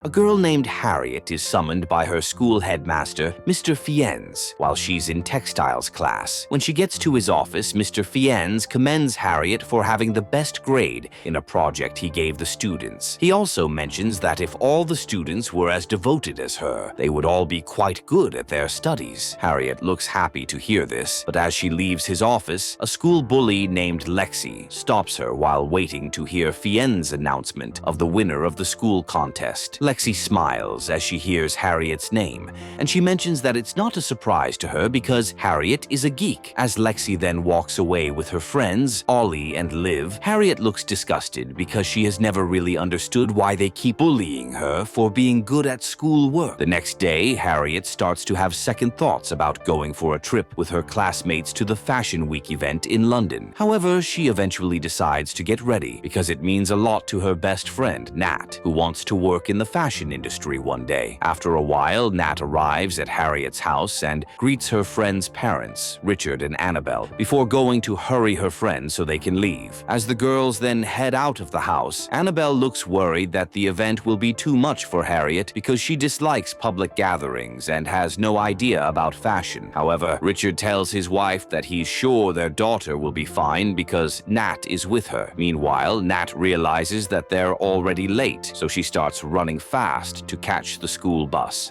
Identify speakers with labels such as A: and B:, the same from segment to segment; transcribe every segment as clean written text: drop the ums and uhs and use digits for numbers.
A: A girl named Harriet is summoned by her school headmaster, Mr. Fiennes, while she's in textiles class. When she gets to his office, Mr. Fiennes commends Harriet for having the best grade in a project he gave the students. He also mentions that if all the students were as devoted as her, they would all be quite good at their studies. Harriet looks happy to hear this, but as she leaves his office, a school bully named Lexi stops her while waiting to hear Fiennes' announcement of the winner of the school contest. Lexi smiles as she hears Harriet's name, and she mentions that it's not a surprise to her because Harriet is a geek. As Lexi then walks away with her friends, Ollie and Liv, Harriet looks disgusted because she has never really understood why they keep bullying her for being good at school work. The next day, Harriet starts to have second thoughts about going for a trip with her classmates to the Fashion Week event in London. However, she eventually decides to get ready because it means a lot to her best friend, Nat, who wants to work in the fashion industry one day. After a while, Nat arrives at Harriet's house and greets her friend's parents, Richard and Annabelle, before going to hurry her friends so they can leave. As the girls then head out of the house, Annabelle looks worried that the event will be too much for Harriet because she dislikes public gatherings and has no idea about fashion. However, Richard tells his wife that he's sure their daughter will be fine because Nat is with her. Meanwhile, Nat realizes that they're already late, so she starts running fast to catch the school bus.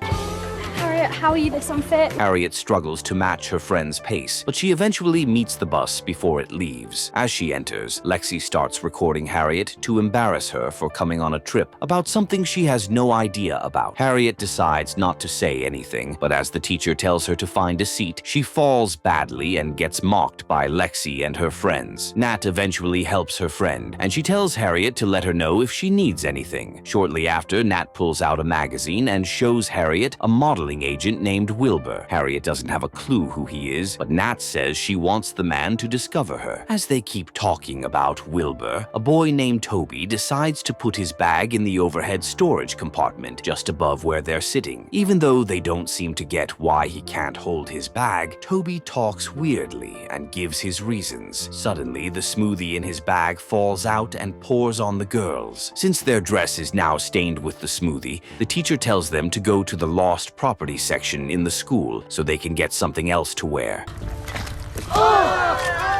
B: Harriet, how are you this unfit?
A: Harriet struggles to match her friend's pace, but she eventually meets the bus before it leaves. As she enters, Lexi starts recording Harriet to embarrass her for coming on a trip about something she has no idea about. Harriet decides not to say anything, but as the teacher tells her to find a seat, she falls badly and gets mocked by Lexi and her friends. Nat eventually helps her friend, and she tells Harriet to let her know if she needs anything. Shortly after, Nat pulls out a magazine and shows Harriet a modeling agent named Wilbur. Harriet doesn't have a clue who he is, but Nat says she wants the man to discover her. As they keep talking about Wilbur, a boy named Toby decides to put his bag in the overhead storage compartment just above where they're sitting. Even though they don't seem to get why he can't hold his bag, Toby talks weirdly and gives his reasons. Suddenly, the smoothie in his bag falls out and pours on the girls. Since their dress is now stained with the smoothie, the teacher tells them to go to the lost property section in the school so they can get something else to wear.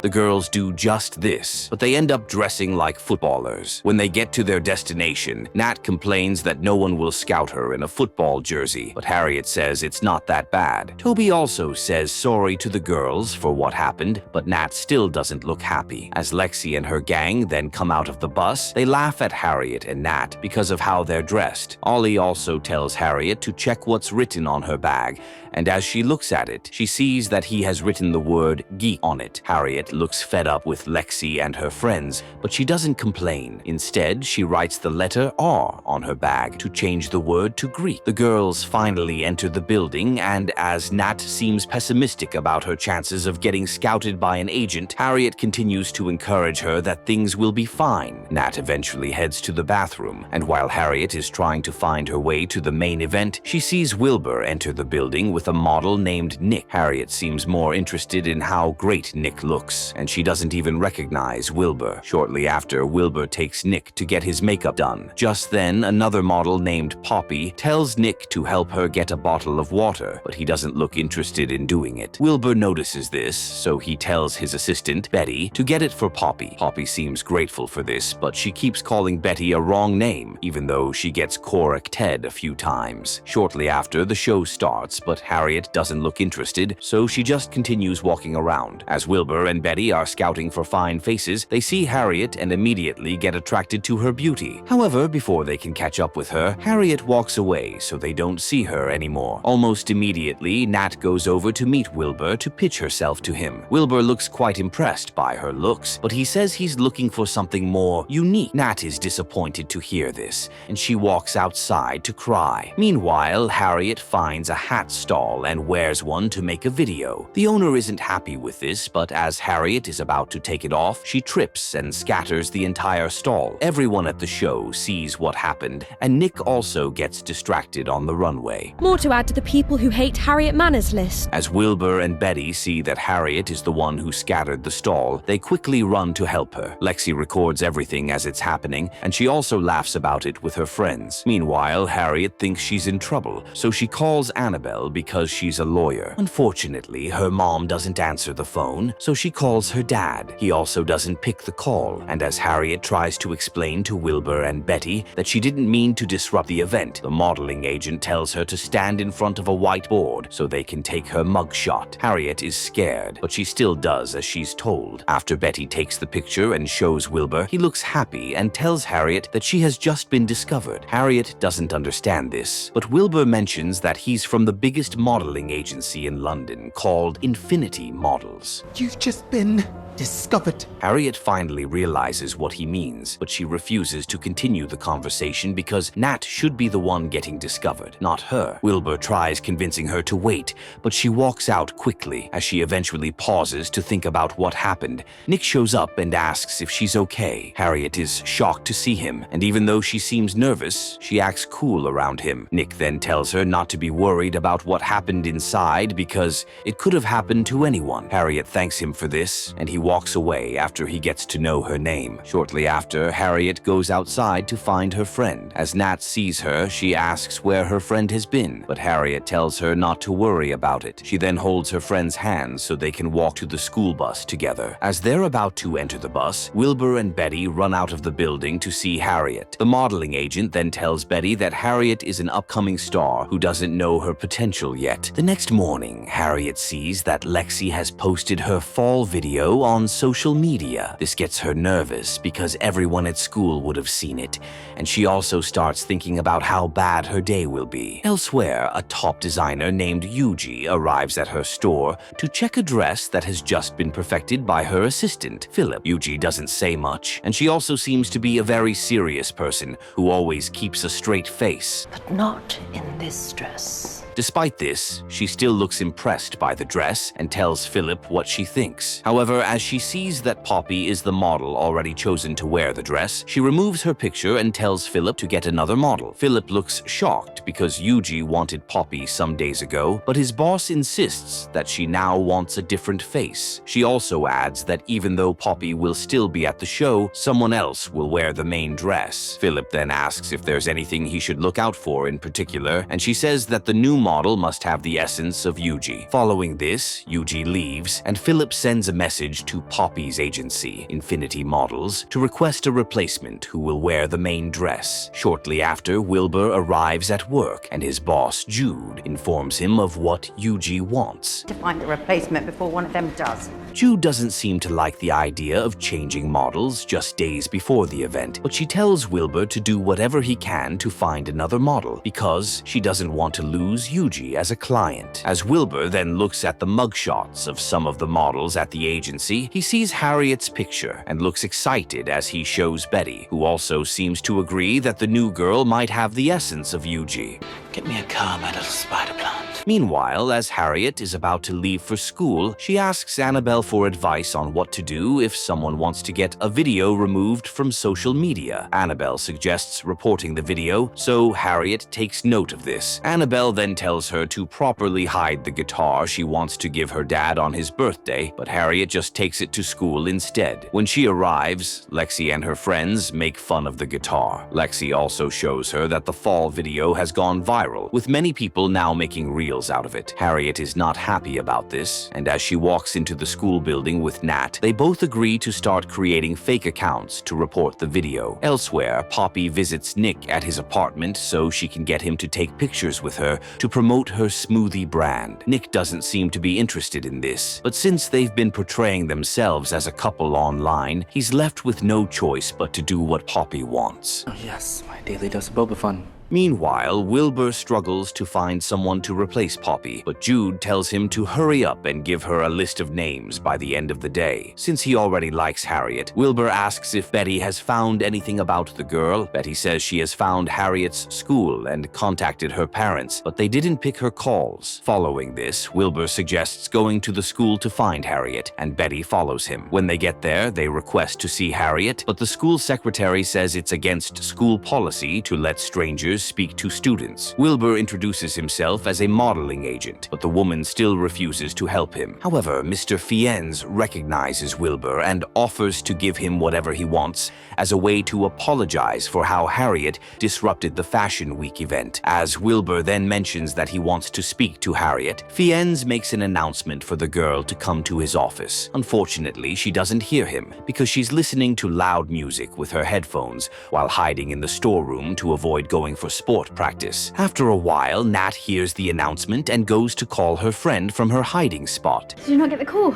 A: The girls do just this, but they end up dressing like footballers. When they get to their destination, Nat complains that no one will scout her in a football jersey, but Harriet says it's not that bad. Toby also says sorry to the girls for what happened, but Nat still doesn't look happy. As Lexi and her gang then come out of the bus, they laugh at Harriet and Nat because of how they're dressed. Ollie also tells Harriet to check what's written on her bag, and as she looks at it, she sees that he has written the word Geek on it. Harriet looks fed up with Lexi and her friends, but she doesn't complain. Instead, she writes the letter R on her bag to change the word to Greek. The girls finally enter the building, and as Nat seems pessimistic about her chances of getting scouted by an agent, Harriet continues to encourage her that things will be fine. Nat eventually heads to the bathroom, and while Harriet is trying to find her way to the main event, she sees Wilbur enter the building with a model named Nick. Harriet seems more interested in how great Nick looks, and she doesn't even recognize Wilbur. Shortly after, Wilbur takes Nick to get his makeup done. Just then, another model named Poppy tells Nick to help her get a bottle of water, but he doesn't look interested in doing it. Wilbur notices this, so he tells his assistant, Betty, to get it for Poppy. Poppy seems grateful for this, but she keeps calling Betty a wrong name, even though she gets corrected a few times. Shortly after, the show starts, but Harriet doesn't look interested, so she just continues walking around. As Wilbur and Betty are scouting for fine faces, they see Harriet and immediately get attracted to her beauty. However, before they can catch up with her, Harriet walks away so they don't see her anymore. Almost immediately, Nat goes over to meet Wilbur to pitch herself to him. Wilbur looks quite impressed by her looks, but he says he's looking for something more unique. Nat is disappointed to hear this, and she walks outside to cry. Meanwhile, Harriet finds a hat stall and wears one to make a video. The owner isn't happy with this, but as Harriet Harriet is about to take it off, she trips and scatters the entire stall. Everyone at the show sees what happened, and Nick also gets distracted on the runway.
C: More to add to the people who hate Harriet Manners list.
A: As Wilbur and Betty see that Harriet is the one who scattered the stall, they quickly run to help her. Lexi records everything as it's happening, and she also laughs about it with her friends. Meanwhile, Harriet thinks she's in trouble, so she calls Annabelle because she's a lawyer. Unfortunately, her mom doesn't answer the phone, so she calls her dad. He also doesn't pick the call, and as Harriet tries to explain to Wilbur and Betty that she didn't mean to disrupt the event, the modeling agent tells her to stand in front of a whiteboard so they can take her mugshot. Harriet is scared, but she still does as she's told. After Betty takes the picture and shows Wilbur, he looks happy and tells Harriet that she has just been discovered. Harriet doesn't understand this, but Wilbur mentions that he's from the biggest modeling agency in London called Infinity Models.
D: You've just been discovered.
A: Harriet finally realizes what he means, but she refuses to continue the conversation because Nat should be the one getting discovered, not her. Wilbur tries convincing her to wait, but she walks out quickly. As she eventually pauses to think about what happened, Nick shows up and asks if she's okay. Harriet is shocked to see him, and even though she seems nervous, she acts cool around him. Nick then tells her not to be worried about what happened inside because it could have happened to anyone. Harriet thanks him for this, and he walks away after he gets to know her name. Shortly after, Harriet goes outside to find her friend. As Nat sees her, she asks where her friend has been, but Harriet tells her not to worry about it. She then holds her friend's hand so they can walk to the school bus together. As they're about to enter the bus, Wilbur and Betty run out of the building to see Harriet. The modeling agent then tells Betty that Harriet is an upcoming star who doesn't know her potential yet. The next morning, Harriet sees that Lexi has posted her fall video on social media. This gets her nervous because everyone at school would have seen it, and she also starts thinking about how bad her day will be. Elsewhere, a top designer named Yuji arrives at her store to check a dress that has just been perfected by her assistant, Philip. Yuji doesn't say much, and she also seems to be a very serious person who always keeps a straight face.
E: But not in this dress.
A: Despite this, she still looks impressed by the dress and tells Philip what she thinks. However, as she sees that Poppy is the model already chosen to wear the dress, she removes her picture and tells Philip to get another model. Philip looks shocked because Yuji wanted Poppy some days ago, but his boss insists that she now wants a different face. She also adds that even though Poppy will still be at the show, someone else will wear the main dress. Philip then asks if there's anything he should look out for in particular, and she says that the new model must have the essence of Yuji. Following this, Yuji leaves, and Philip sends a message to Poppy's agency, Infinity Models, to request a replacement who will wear the main dress. Shortly after, Wilbur arrives at work, and his boss, Jude, informs him of what Yuji wants.
E: To find a replacement before one of them does.
A: Jude doesn't seem to like the idea of changing models just days before the event, but she tells Wilbur to do whatever he can to find another model because she doesn't want to lose Yuji as a client. As Wilbur then looks at the mugshots of some of the models at the agency, he sees Harriet's picture and looks excited as he shows Betty, who also seems to agree that the new girl might have the essence of Yuji.
D: Get me a car, my little spider plant.
A: Meanwhile, as Harriet is about to leave for school, she asks Annabelle for advice on what to do if someone wants to get a video removed from social media. Annabelle suggests reporting the video, so Harriet takes note of this. Annabelle then tells her to properly hide the guitar she wants to give her dad on his birthday, but Harriet just takes it to school instead. When she arrives, Lexi and her friends make fun of the guitar. Lexi also shows her that the fall video has gone viral, with many people now making reels out of it. Harriet is not happy about this, and as she walks into the school building with Nat, they both agree to start creating fake accounts to report the video. Elsewhere, Poppy visits Nick at his apartment so she can get him to take pictures with her to promote her smoothie brand. Nick doesn't seem to be interested in this, but since they've been portraying themselves as a couple online, he's left with no choice but to do what Poppy wants.
D: Oh yes, my daily dose of boba fun.
A: Meanwhile, Wilbur struggles to find someone to replace Poppy, but Jude tells him to hurry up and give her a list of names by the end of the day. Since he already likes Harriet, Wilbur asks if Betty has found anything about the girl. Betty says she has found Harriet's school and contacted her parents, but they didn't pick her calls. Following this, Wilbur suggests going to the school to find Harriet, and Betty follows him. When they get there, they request to see Harriet, but the school secretary says it's against school policy to let strangers speak to students. Wilbur introduces himself as a modeling agent, but the woman still refuses to help him. However, Mr. Fiennes recognizes Wilbur and offers to give him whatever he wants as a way to apologize for how Harriet disrupted the Fashion Week event. As Wilbur then mentions that he wants to speak to Harriet, Fiennes makes an announcement for the girl to come to his office. Unfortunately, she doesn't hear him because she's listening to loud music with her headphones while hiding in the storeroom to avoid going for sport practice. After a while, Nat hears the announcement and goes to call her friend from her hiding spot.
B: Did you not get the call?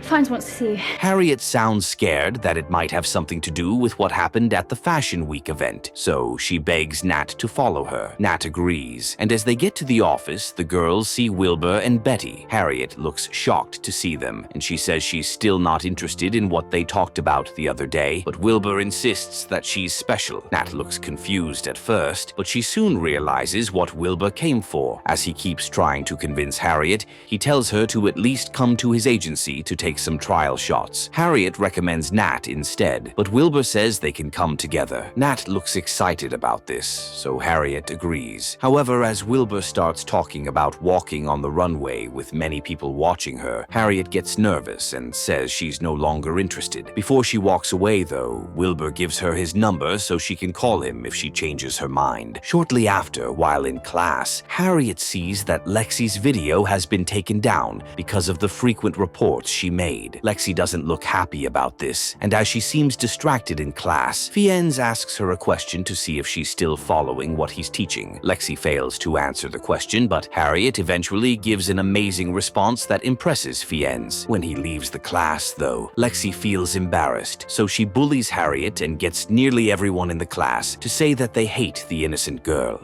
B: Fines wants to see you.
A: Harriet sounds scared that it might have something to do with what happened at the Fashion Week event, so she begs Nat to follow her. Nat agrees, and as they get to the office, the girls see Wilbur and Betty. Harriet looks shocked to see them, and she says she's still not interested in what they talked about the other day, but Wilbur insists that she's special. Nat looks confused at first, but she soon realizes what Wilbur came for. As he keeps trying to convince Harriet, he tells her to at least come to his agency to take some trial shots. Harriet recommends Nat instead, but Wilbur says they can come together. Nat looks excited about this, so Harriet agrees. However, as Wilbur starts talking about walking on the runway with many people watching her, Harriet gets nervous and says she's no longer interested. Before she walks away, though, Wilbur gives her his number so she can call him if she changes her mind. Shortly after, while in class, Harriet sees that Lexi's video has been taken down because of the frequent reports she made. Lexi doesn't look happy about this, and as she seems distracted in class, Fiennes asks her a question to see if she's still following what he's teaching. Lexi fails to answer the question, but Harriet eventually gives an amazing response that impresses Fiennes. When he leaves the class, though, Lexi feels embarrassed, so she bullies Harriet and gets nearly everyone in the class to say that they hate the innocent girl.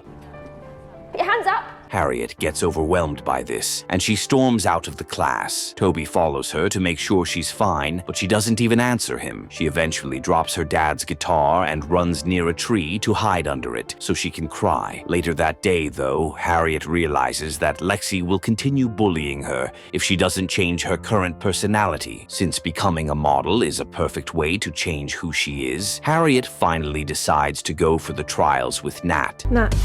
B: Put your hands up.
A: Harriet gets overwhelmed by this, and she storms out of the class. Toby follows her to make sure she's fine, but she doesn't even answer him. She eventually drops her dad's guitar and runs near a tree to hide under it so she can cry. Later that day, though, Harriet realizes that Lexi will continue bullying her if she doesn't change her current personality. Since becoming a model is a perfect way to change who she is, Harriet finally decides to go for the trials with Nat.
C: Nat,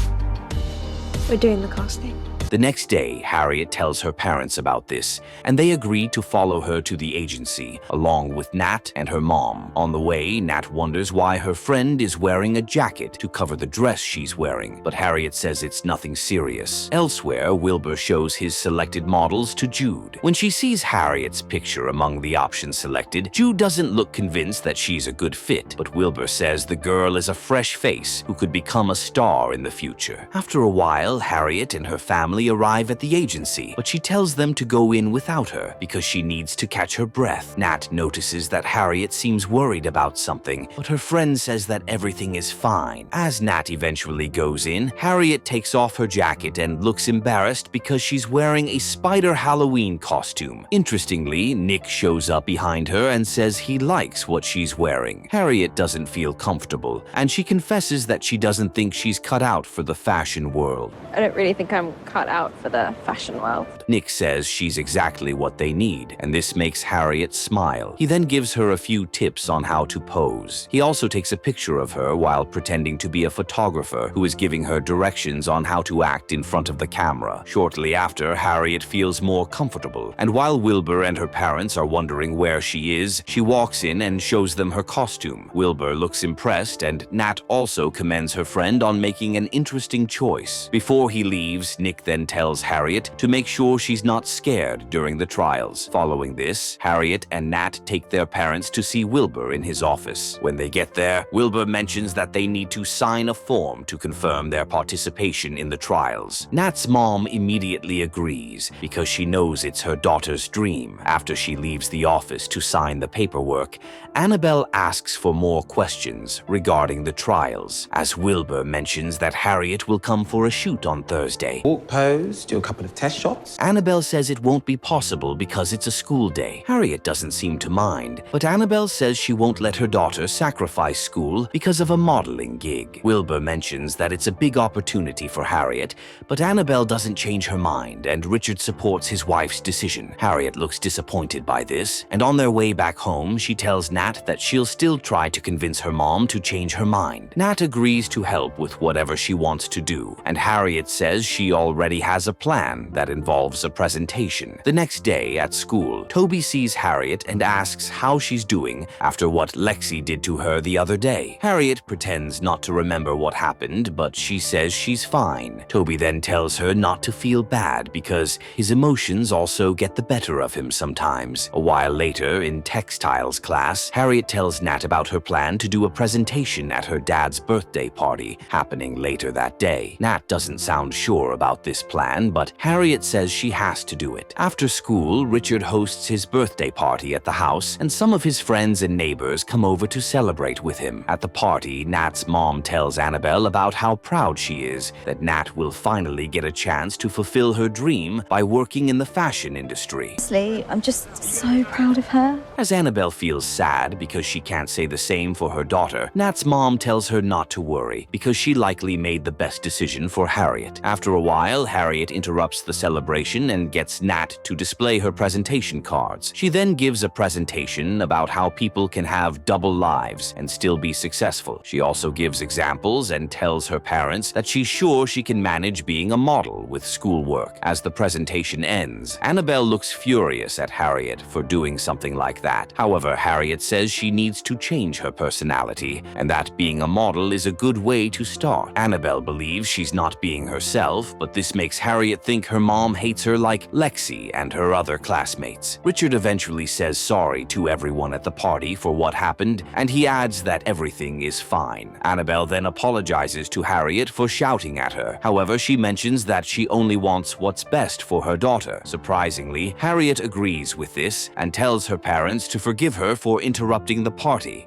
C: we're doing the casting.
A: The next day, Harriet tells her parents about this, and they agree to follow her to the agency, along with Nat and her mom. On the way, Nat wonders why her friend is wearing a jacket to cover the dress she's wearing, but Harriet says it's nothing serious. Elsewhere, Wilbur shows his selected models to Jude. When she sees Harriet's picture among the options selected, Jude doesn't look convinced that she's a good fit, but Wilbur says the girl is a fresh face who could become a star in the future. After a while, Harriet and her family arrive at the agency, but she tells them to go in without her because she needs to catch her breath. Nat notices that Harriet seems worried about something, but her friend says that everything is fine. As Nat eventually goes in, Harriet takes off her jacket and looks embarrassed because she's wearing a spider Halloween costume. Interestingly, Nick shows up behind her and says he likes what she's wearing. Harriet doesn't feel comfortable, and she confesses that she doesn't think she's cut out for the fashion world.
F: I don't really think I'm cut out for the fashion world.
A: Nick says she's exactly what they need, and this makes Harriet smile. He then gives her a few tips on how to pose. He also takes a picture of her while pretending to be a photographer who is giving her directions on how to act in front of the camera. Shortly after, Harriet feels more comfortable, and while Wilbur and her parents are wondering where she is, she walks in and shows them her costume. Wilbur looks impressed, and Nat also commends her friend on making an interesting choice. Before he leaves, Nick then then tells Harriet to make sure she's not scared during the trials. Following this, Harriet and Nat take their parents to see Wilbur in his office. When they get there, Wilbur mentions that they need to sign a form to confirm their participation in the trials. Nat's mom immediately agrees because she knows it's her daughter's dream. After she leaves the office to sign the paperwork, Annabelle asks for more questions regarding the trials, as Wilbur mentions that Harriet will come for a shoot on Thursday.
G: Walk pose, do a couple of test shots.
A: Annabelle says it won't be possible because it's a school day. Harriet doesn't seem to mind, but Annabelle says she won't let her daughter sacrifice school because of a modeling gig. Wilbur mentions that it's a big opportunity for Harriet, but Annabelle doesn't change her mind, and Richard supports his wife's decision. Harriet looks disappointed by this, and on their way back home, she tells Nat that she'll still try to convince her mom to change her mind. Nat agrees to help with whatever she wants to do, and Harriet says she already has a plan that involves a presentation. The next day at school, Toby sees Harriet and asks how she's doing after what Lexi did to her the other day. Harriet pretends not to remember what happened, but she says she's fine. Toby then tells her not to feel bad because his emotions also get the better of him sometimes. A while later, in textiles class, Harriet tells Nat about her plan to do a presentation at her dad's birthday party, happening later that day. Nat doesn't sound sure about this plan, but Harriet says she has to do it. After school, Richard hosts his birthday party at the house, and some of his friends and neighbors come over to celebrate with him. At the party, Nat's mom tells Annabelle about how proud she is that Nat will finally get a chance to fulfill her dream by working in the fashion industry.
B: Honestly, I'm just so proud of her.
A: As Annabelle feels sad because she can't say the same for her daughter, Nat's mom tells her not to worry because she likely made the best decision for Harriet. After a while, Harriet interrupts the celebration and gets Nat to display her presentation cards. She then gives a presentation about how people can have double lives and still be successful. She also gives examples and tells her parents that she's sure she can manage being a model with schoolwork. As the presentation ends, Annabelle looks furious at Harriet for doing something like that. However, Harriet says she needs to change her personality and that being a model is a good way to start. Annabelle believes she's not being herself, but this makes Harriet think her mom hates her like Lexi and her other classmates. Richard eventually says sorry to everyone at the party for what happened, and he adds that everything is fine. Annabelle then apologizes to Harriet for shouting at her. However, she mentions that she only wants what's best for her daughter. Surprisingly, Harriet agrees with this and tells her parents to forgive her for interrupting the party.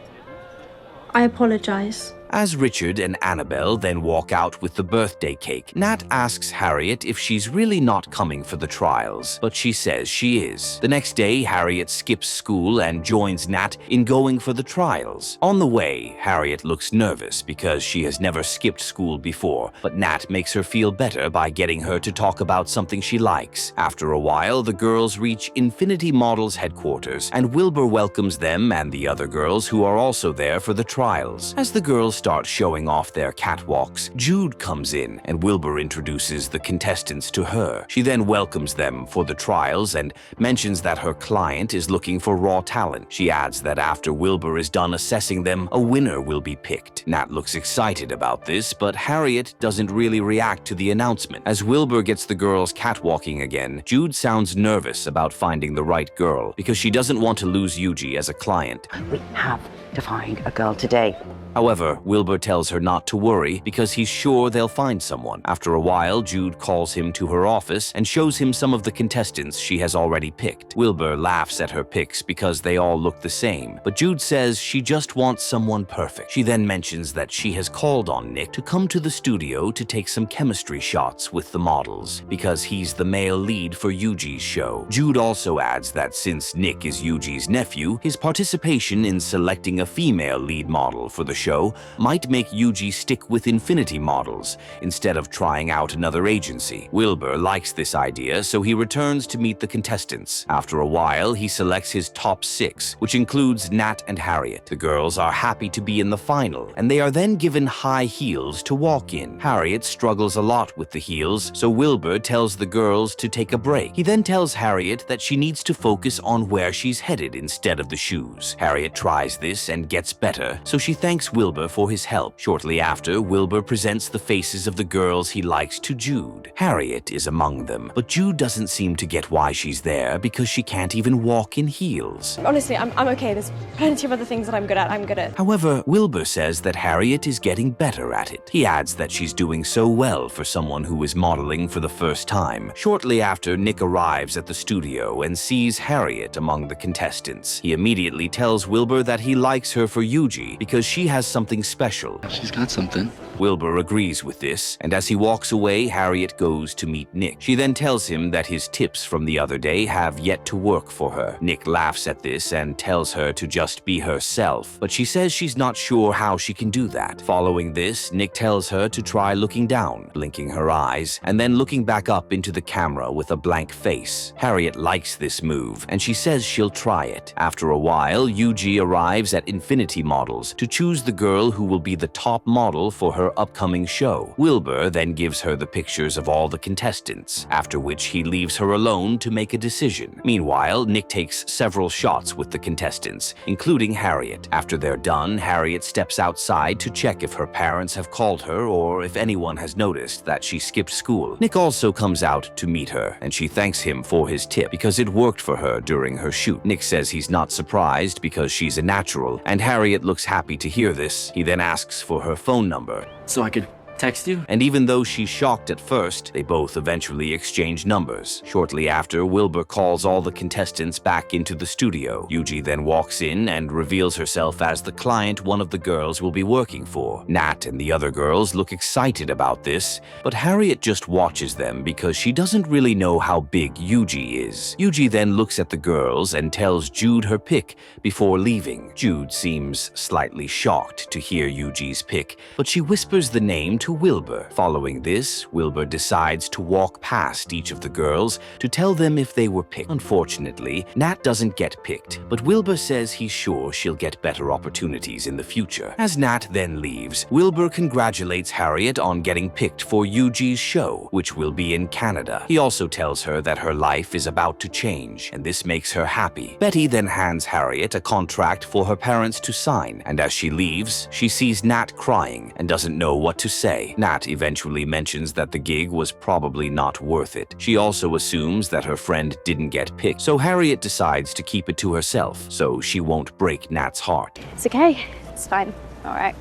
C: I apologize.
A: As Richard and Annabelle then walk out with the birthday cake, Nat asks Harriet if she's really not coming for the trials, but she says she is. The next day, Harriet skips school and joins Nat in going for the trials. On the way, Harriet looks nervous because she has never skipped school before, but Nat makes her feel better by getting her to talk about something she likes. After a while, the girls reach Infinity Models headquarters, and Wilbur welcomes them and the other girls who are also there for the trials. As the girls start showing off their catwalks, Jude comes in and Wilbur introduces the contestants to her. She then welcomes them for the trials and mentions that her client is looking for raw talent. She adds that after Wilbur is done assessing them, a winner will be picked. Nat looks excited about this, but Harriet doesn't really react to the announcement. As Wilbur gets the girls catwalking again, Jude sounds nervous about finding the right girl because she doesn't want to lose Yuji as a client.
E: We have to find a girl today.
A: However, Wilbur tells her not to worry because he's sure they'll find someone. After a while, Jude calls him to her office and shows him some of the contestants she has already picked. Wilbur laughs at her picks because they all look the same, but Jude says she just wants someone perfect. She then mentions that she has called on Nick to come to the studio to take some chemistry shots with the models because he's the male lead for Yuji's show. Jude also adds that since Nick is Yuji's nephew, his participation in selecting a female lead model for the show might make Yuji stick with Infinity Models instead of trying out another agency. Wilbur likes this idea, so he returns to meet the contestants. After a while, he selects his top 6, which includes Nat and Harriet. The girls are happy to be in the final, and they are then given high heels to walk in. Harriet struggles a lot with the heels, so Wilbur tells the girls to take a break. He then tells Harriet that she needs to focus on where she's headed instead of the shoes. Harriet tries this and gets better, so she thanks Wilbur for his help. Shortly after, Wilbur presents the faces of the girls he likes to Jude. Harriet is among them, but Jude doesn't seem to get why she's there because she can't even walk in heels.
F: Honestly, I'm okay. There's plenty of other things that I'm good at.
A: However, Wilbur says that Harriet is getting better at it. He adds that she's doing so well for someone who is modeling for the first time. Shortly after, Nick arrives at the studio and sees Harriet among the contestants. He immediately tells Wilbur that he likes her for Yuji because she has something special.
H: She's got something.
A: Wilbur agrees with this, and as he walks away, Harriet goes to meet Nick. She then tells him that his tips from the other day have yet to work for her. Nick laughs at this and tells her to just be herself, but she says she's not sure how she can do that. Following this, Nick tells her to try looking down, blinking her eyes, and then looking back up into the camera with a blank face. Harriet likes this move, and she says she'll try it. After a while, Yuji arrives at Infinity Models to choose the girl who will be the top model for her upcoming show. Wilbur then gives her the pictures of all the contestants, after which he leaves her alone to make a decision. Meanwhile, Nick takes several shots with the contestants, including Harriet. After they're done, Harriet steps outside to check if her parents have called her or if anyone has noticed that she skipped school. Nick also comes out to meet her, and she thanks him for his tip because it worked for her during her shoot. Nick says he's not surprised because she's a natural, and Harriet looks happy to hear this. He then asks for her phone number.
H: So I could text you?
A: And even though she's shocked at first, they both eventually exchange numbers. Shortly after, Wilbur calls all the contestants back into the studio. Yuji then walks in and reveals herself as the client one of the girls will be working for. Nat and the other girls look excited about this, but Harriet just watches them because she doesn't really know how big Yuji is. Yuji then looks at the girls and tells Jude her pick before leaving. Jude seems slightly shocked to hear Yuji's pick, but she whispers the name to Wilbur. Following this, Wilbur decides to walk past each of the girls to tell them if they were picked. Unfortunately, Nat doesn't get picked, but Wilbur says he's sure she'll get better opportunities in the future. As Nat then leaves, Wilbur congratulates Harriet on getting picked for Yuji's show, which will be in Canada. He also tells her that her life is about to change, and this makes her happy. Betty then hands Harriet a contract for her parents to sign, and as she leaves, she sees Nat crying and doesn't know what to say. Nat eventually mentions that the gig was probably not worth it. She also assumes that her friend didn't get picked, so Harriet decides to keep it to herself so she won't break Nat's heart.
F: It's okay. It's fine. All right.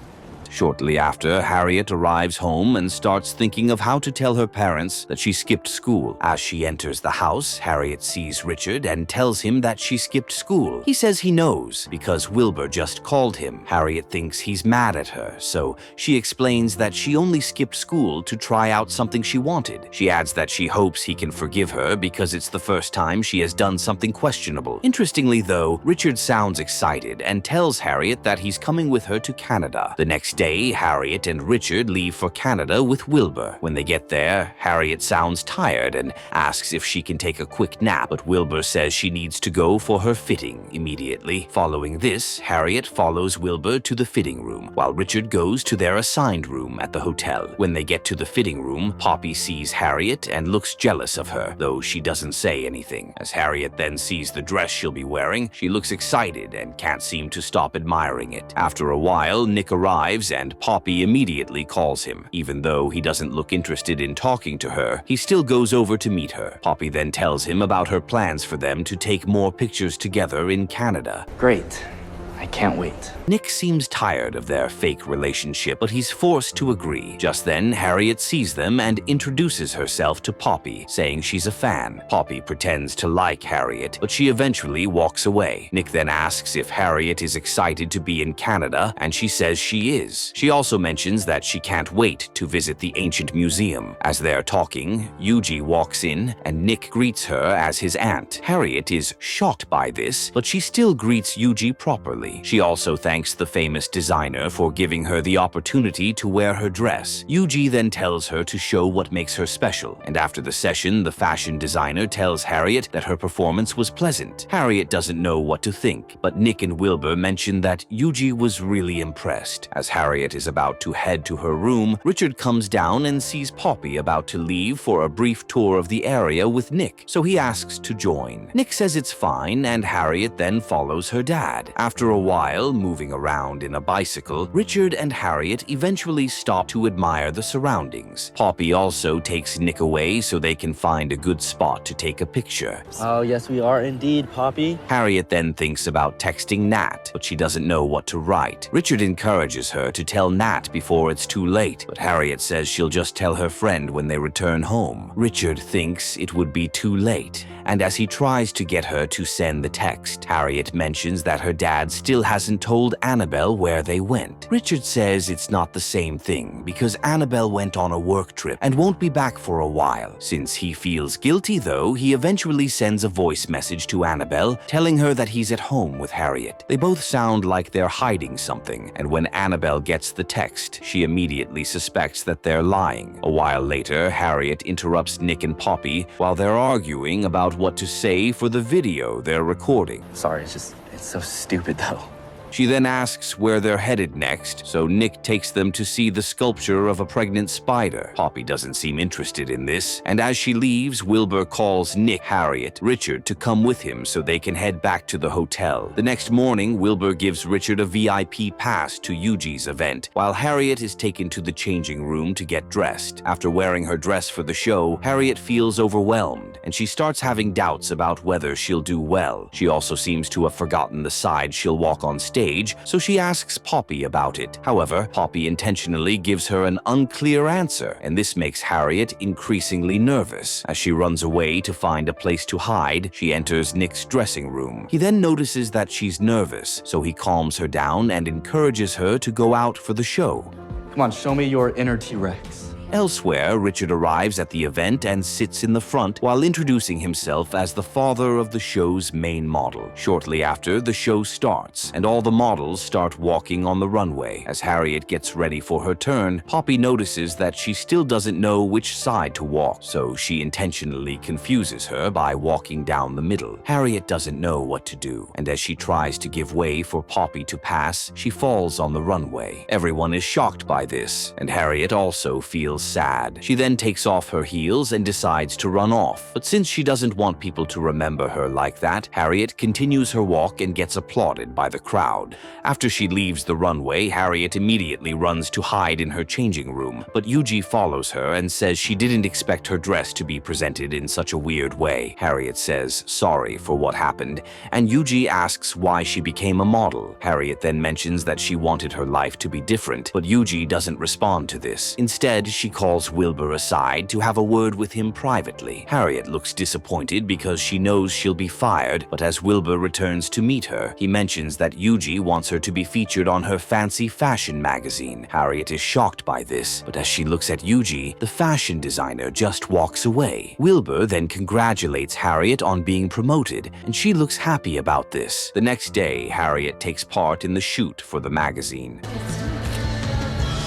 A: Shortly after, Harriet arrives home and starts thinking of how to tell her parents that she skipped school. As she enters the house, Harriet sees Richard and tells him that she skipped school. He says he knows because Wilbur just called him. Harriet thinks he's mad at her, so she explains that she only skipped school to try out something she wanted. She adds that she hopes he can forgive her because it's the first time she has done something questionable. Interestingly, though, Richard sounds excited and tells Harriet that he's coming with her to Canada. The next day, Harriet and Richard leave for Canada with Wilbur. When they get there, Harriet sounds tired and asks if she can take a quick nap, but Wilbur says she needs to go for her fitting immediately. Following this, Harriet follows Wilbur to the fitting room, while Richard goes to their assigned room at the hotel. When they get to the fitting room, Poppy sees Harriet and looks jealous of her, though she doesn't say anything. As Harriet then sees the dress she'll be wearing, she looks excited and can't seem to stop admiring it. After a while, Nick arrives and Poppy immediately calls him. Even though he doesn't look interested in talking to her, he still goes over to meet her. Poppy then tells him about her plans for them to take more pictures together in Canada.
H: Great. I can't wait.
A: Nick seems tired of their fake relationship, but he's forced to agree. Just then, Harriet sees them and introduces herself to Poppy, saying she's a fan. Poppy pretends to like Harriet, but she eventually walks away. Nick then asks if Harriet is excited to be in Canada, and she says she is. She also mentions that she can't wait to visit the ancient museum. As they're talking, Yuji walks in, and Nick greets her as his aunt. Harriet is shocked by this, but she still greets Yuji properly. She also thanks the famous designer for giving her the opportunity to wear her dress. Yuji then tells her to show what makes her special, and after the session, the fashion designer tells Harriet that her performance was pleasant. Harriet doesn't know what to think, but Nick and Wilbur mention that Yuji was really impressed. As Harriet is about to head to her room, Richard comes down and sees Poppy about to leave for a brief tour of the area with Nick, so he asks to join. Nick says it's fine, and Harriet then follows her dad. After a while, moving around in a bicycle, Richard and Harriet eventually stop to admire the surroundings. Poppy also takes Nick away so they can find a good spot to take a picture.
H: Oh, yes, we are indeed, Poppy.
A: Harriet then thinks about texting Nat, but she doesn't know what to write. Richard encourages her to tell Nat before it's too late, but Harriet says she'll just tell her friend when they return home. Richard thinks it would be too late, and as he tries to get her to send the text, Harriet mentions that her dad still hasn't told Annabelle where they went. Richard says it's not the same thing because Annabelle went on a work trip and won't be back for a while. Since he feels guilty though, he eventually sends a voice message to Annabelle telling her that he's at home with Harriet. They both sound like they're hiding something, and when Annabelle gets the text, she immediately suspects that they're lying. A while later, Harriet interrupts Nick and Poppy while they're arguing about what to say for the video they're recording.
H: Sorry, it's so stupid though.
A: She then asks where they're headed next, so Nick takes them to see the sculpture of a pregnant spider. Poppy doesn't seem interested in this, and as she leaves, Wilbur calls Nick, Harriet, Richard to come with him so they can head back to the hotel. The next morning, Wilbur gives Richard a VIP pass to Yuji's event, while Harriet is taken to the changing room to get dressed. After wearing her dress for the show, Harriet feels overwhelmed, and she starts having doubts about whether she'll do well. She also seems to have forgotten the side she'll walk on stage, so she asks Poppy about it. However, Poppy intentionally gives her an unclear answer, and this makes Harriet increasingly nervous. As she runs away to find a place to hide, she enters Nick's dressing room. He then notices that she's nervous, so he calms her down and encourages her to go out for the show.
H: Come on, show me your inner T-Rex.
A: Elsewhere, Richard arrives at the event and sits in the front while introducing himself as the father of the show's main model. Shortly after, the show starts, and all the models start walking on the runway. As Harriet gets ready for her turn, Poppy notices that she still doesn't know which side to walk, so she intentionally confuses her by walking down the middle. Harriet doesn't know what to do, and as she tries to give way for Poppy to pass, she falls on the runway. Everyone is shocked by this, and Harriet also feels sad. She then takes off her heels and decides to run off. But since she doesn't want people to remember her like that, Harriet continues her walk and gets applauded by the crowd. After she leaves the runway, Harriet immediately runs to hide in her changing room, but Yuji follows her and says she didn't expect her dress to be presented in such a weird way. Harriet says sorry for what happened, and Yuji asks why she became a model. Harriet then mentions that she wanted her life to be different, but Yuji doesn't respond to this. Instead, she calls Wilbur aside to have a word with him privately. Harriet looks disappointed because she knows she'll be fired, but as Wilbur returns to meet her, he mentions that Yuji wants her to be featured on her fancy fashion magazine. Harriet is shocked by this, but as she looks at Yuji, the fashion designer just walks away. Wilbur then congratulates Harriet on being promoted, and she looks happy about this. The next day, Harriet takes part in the shoot for the magazine.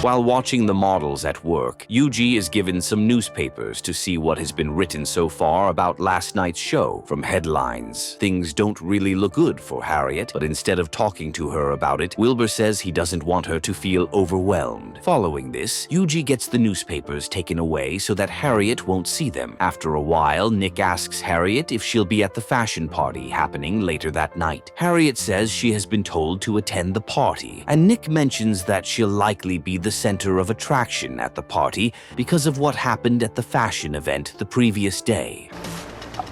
A: While watching the models at work, Yuji is given some newspapers to see what has been written so far about last night's show. From headlines, things don't really look good for Harriet, but instead of talking to her about it, Wilbur says he doesn't want her to feel overwhelmed. Following this, Yuji gets the newspapers taken away so that Harriet won't see them. After a while, Nick asks Harriet if she'll be at the fashion party happening later that night. Harriet says she has been told to attend the party, and Nick mentions that she'll likely be the center of attraction at the party because of what happened at the fashion event the previous day.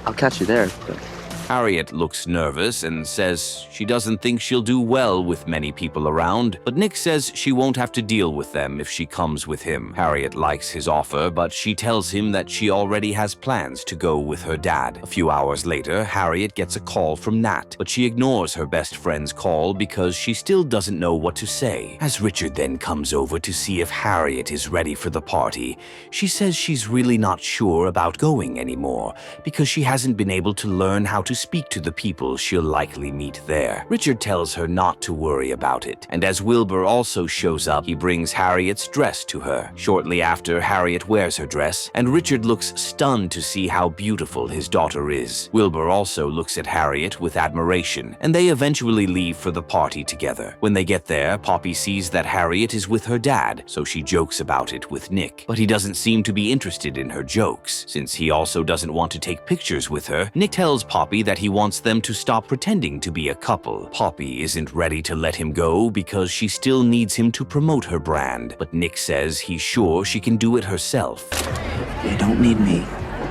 H: I'll catch you there, but
A: Harriet looks nervous and says she doesn't think she'll do well with many people around, but Nick says she won't have to deal with them if she comes with him. Harriet likes his offer, but she tells him that she already has plans to go with her dad. A few hours later, Harriet gets a call from Nat, but she ignores her best friend's call because she still doesn't know what to say. As Richard then comes over to see if Harriet is ready for the party, she says she's really not sure about going anymore because she hasn't been able to learn how to speak to the people she'll likely meet there. Richard tells her not to worry about it, and as Wilbur also shows up, he brings Harriet's dress to her. Shortly after, Harriet wears her dress, and Richard looks stunned to see how beautiful his daughter is. Wilbur also looks at Harriet with admiration, and they eventually leave for the party together. When they get there, Poppy sees that Harriet is with her dad, so she jokes about it with Nick, but he doesn't seem to be interested in her jokes. Since he also doesn't want to take pictures with her, Nick tells Poppy that that he wants them to stop pretending to be a couple. Poppy isn't ready to let him go because she still needs him to promote her brand, but Nick says he's sure she can do it herself.
H: You don't need me.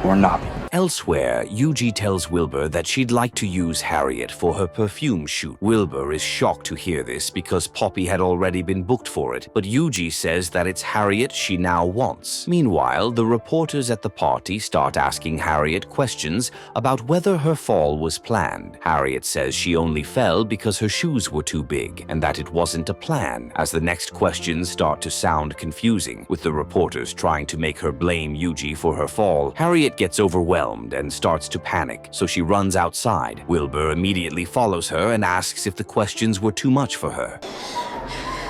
H: Or not.
A: Elsewhere, Yuji tells Wilbur that she'd like to use Harriet for her perfume shoot. Wilbur is shocked to hear this because Poppy had already been booked for it, but Yuji says that it's Harriet she now wants. Meanwhile, the reporters at the party start asking Harriet questions about whether her fall was planned. Harriet says she only fell because her shoes were too big, and that it wasn't a plan, as the next questions start to sound confusing, with the reporters trying to make her blame Yuji for her fall. Harriet gets overwhelmed and starts to panic, so she runs outside. Wilbur immediately follows her and asks if the questions were too much for her.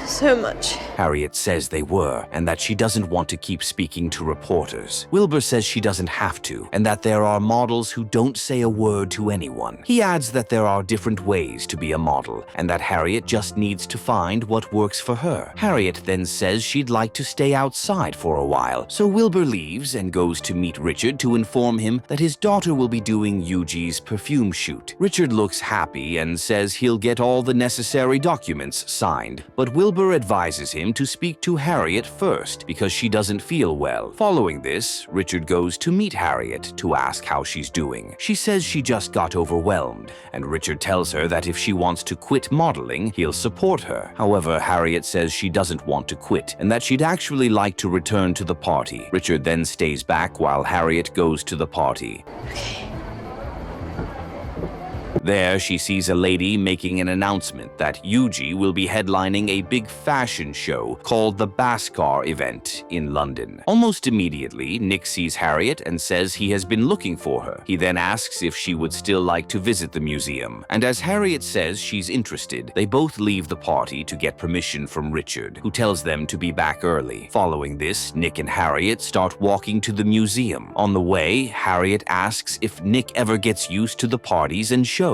F: So much.
A: Harriet says they were, and that she doesn't want to keep speaking to reporters. Wilbur says she doesn't have to, and that there are models who don't say a word to anyone. He adds that there are different ways to be a model, and that Harriet just needs to find what works for her. Harriet then says she'd like to stay outside for a while, so Wilbur leaves and goes to meet Richard to inform him that his daughter will be doing Yuji's perfume shoot. Richard looks happy and says he'll get all the necessary documents signed, but Wilbur advises him to speak to Harriet first because she doesn't feel well. Following this, Richard goes to meet Harriet to ask how she's doing. She says she just got overwhelmed, and Richard tells her that if she wants to quit modeling, he'll support her. However, Harriet says she doesn't want to quit and that she'd actually like to return to the party. Richard then stays back while Harriet goes to the party. There, she sees a lady making an announcement that Yuji will be headlining a big fashion show called the Baskar event in London. Almost immediately, Nick sees Harriet and says he has been looking for her. He then asks if she would still like to visit the museum, and as Harriet says she's interested, they both leave the party to get permission from Richard, who tells them to be back early. Following this, Nick and Harriet start walking to the museum. On the way, Harriet asks if Nick ever gets used to the parties and shows,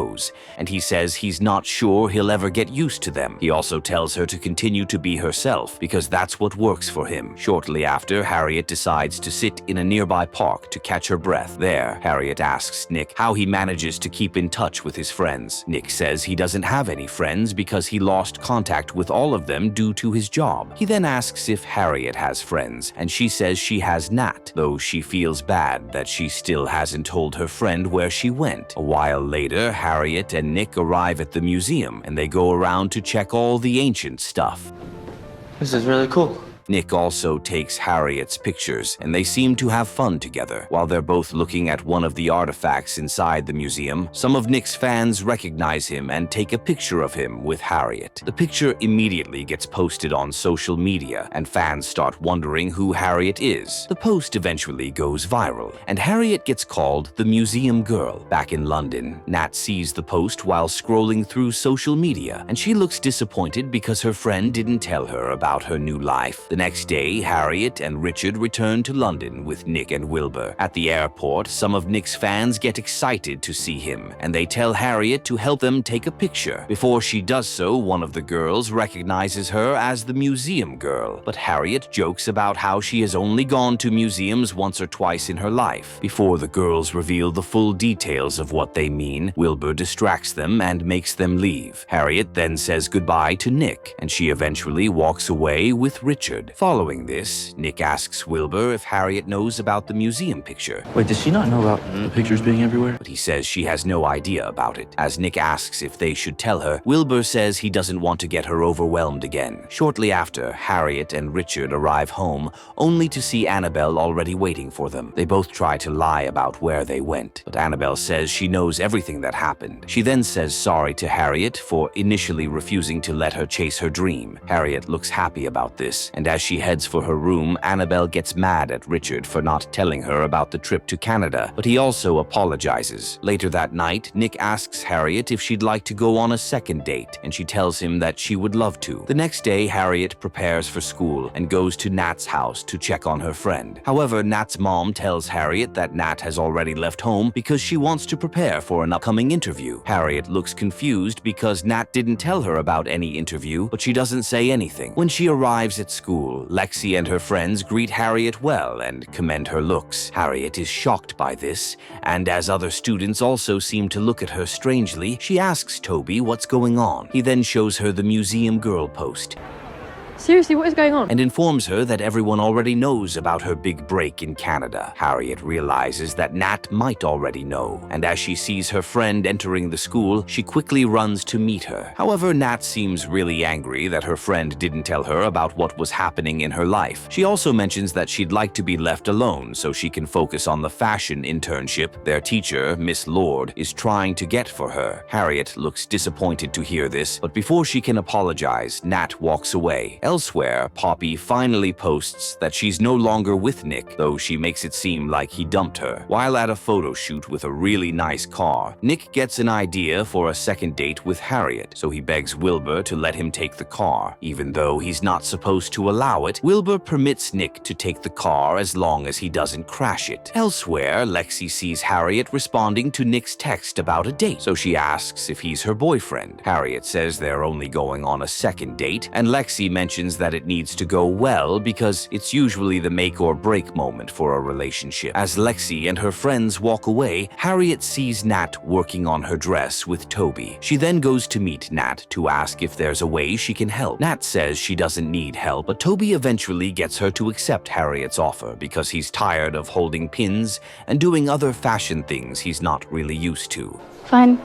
A: and he says he's not sure he'll ever get used to them. He also tells her to continue to be herself because that's what works for him. Shortly after, Harriet decides to sit in a nearby park to catch her breath. There, Harriet asks Nick how he manages to keep in touch with his friends. Nick says he doesn't have any friends because he lost contact with all of them due to his job. He then asks if Harriet has friends, and she says she has Nat, though she feels bad that she still hasn't told her friend where she went. A while later, Harriet and Nick arrive at the museum, and they go around to check all the ancient stuff.
H: This is really cool.
A: Nick also takes Harriet's pictures, and they seem to have fun together. While they're both looking at one of the artifacts inside the museum, some of Nick's fans recognize him and take a picture of him with Harriet. The picture immediately gets posted on social media, and fans start wondering who Harriet is. The post eventually goes viral, and Harriet gets called the Museum Girl. Back in London, Nat sees the post while scrolling through social media, and she looks disappointed because her friend didn't tell her about her new life. The next day, Harriet and Richard return to London with Nick and Wilbur. At the airport, some of Nick's fans get excited to see him, and they tell Harriet to help them take a picture. Before she does so, one of the girls recognizes her as the Museum Girl, but Harriet jokes about how she has only gone to museums once or twice in her life. Before the girls reveal the full details of what they mean, Wilbur distracts them and makes them leave. Harriet then says goodbye to Nick, and she eventually walks away with Richard. Following this, Nick asks Wilbur if Harriet knows about the museum picture.
H: Wait, does she not know about the pictures being everywhere?
A: But he says she has no idea about it. As Nick asks if they should tell her, Wilbur says he doesn't want to get her overwhelmed again. Shortly after, Harriet and Richard arrive home, only to see Annabelle already waiting for them. They both try to lie about where they went, but Annabelle says she knows everything that happened. She then says sorry to Harriet for initially refusing to let her chase her dream. Harriet looks happy about this, and as she heads for her room, Annabelle gets mad at Richard for not telling her about the trip to Canada, but he also apologizes. Later that night, Nick asks Harriet if she'd like to go on a second date, and she tells him that she would love to. The next day, Harriet prepares for school and goes to Nat's house to check on her friend. However, Nat's mom tells Harriet that Nat has already left home because she wants to prepare for an upcoming interview. Harriet looks confused because Nat didn't tell her about any interview, but she doesn't say anything. When she arrives at school, school, Lexi and her friends greet Harriet well and commend her looks. Harriet is shocked by this, and as other students also seem to look at her strangely, she asks Toby what's going on. He then shows her the museum girl post
C: Seriously, what is going on?
A: and informs her that everyone already knows about her big break in Canada. Harriet realizes that Nat might already know, and as she sees her friend entering the school, she quickly runs to meet her. However, Nat seems really angry that her friend didn't tell her about what was happening in her life. She also mentions that she'd like to be left alone so she can focus on the fashion internship their teacher, Miss Lord, is trying to get for her. Harriet looks disappointed to hear this, but before she can apologize, Nat walks away. Elsewhere, Poppy finally posts that she's no longer with Nick, though she makes it seem like he dumped her. While at a photo shoot with a really nice car, Nick gets an idea for a second date with Harriet, so he begs Wilbur to let him take the car. Even though he's not supposed to allow it, Wilbur permits Nick to take the car as long as he doesn't crash it. Elsewhere, Lexi sees Harriet responding to Nick's text about a date, so she asks if he's her boyfriend. Harriet says they're only going on a second date, and Lexi mentions that it needs to go well because it's usually the make or break moment for a relationship. As Lexi and her friends walk away, Harriet sees Nat working on her dress with Toby. She then goes to meet Nat to ask if there's a way she can help. Nat says she doesn't need help, but Toby eventually gets her to accept Harriet's offer because he's tired of holding pins and doing other fashion things he's not really used to.
C: Fine.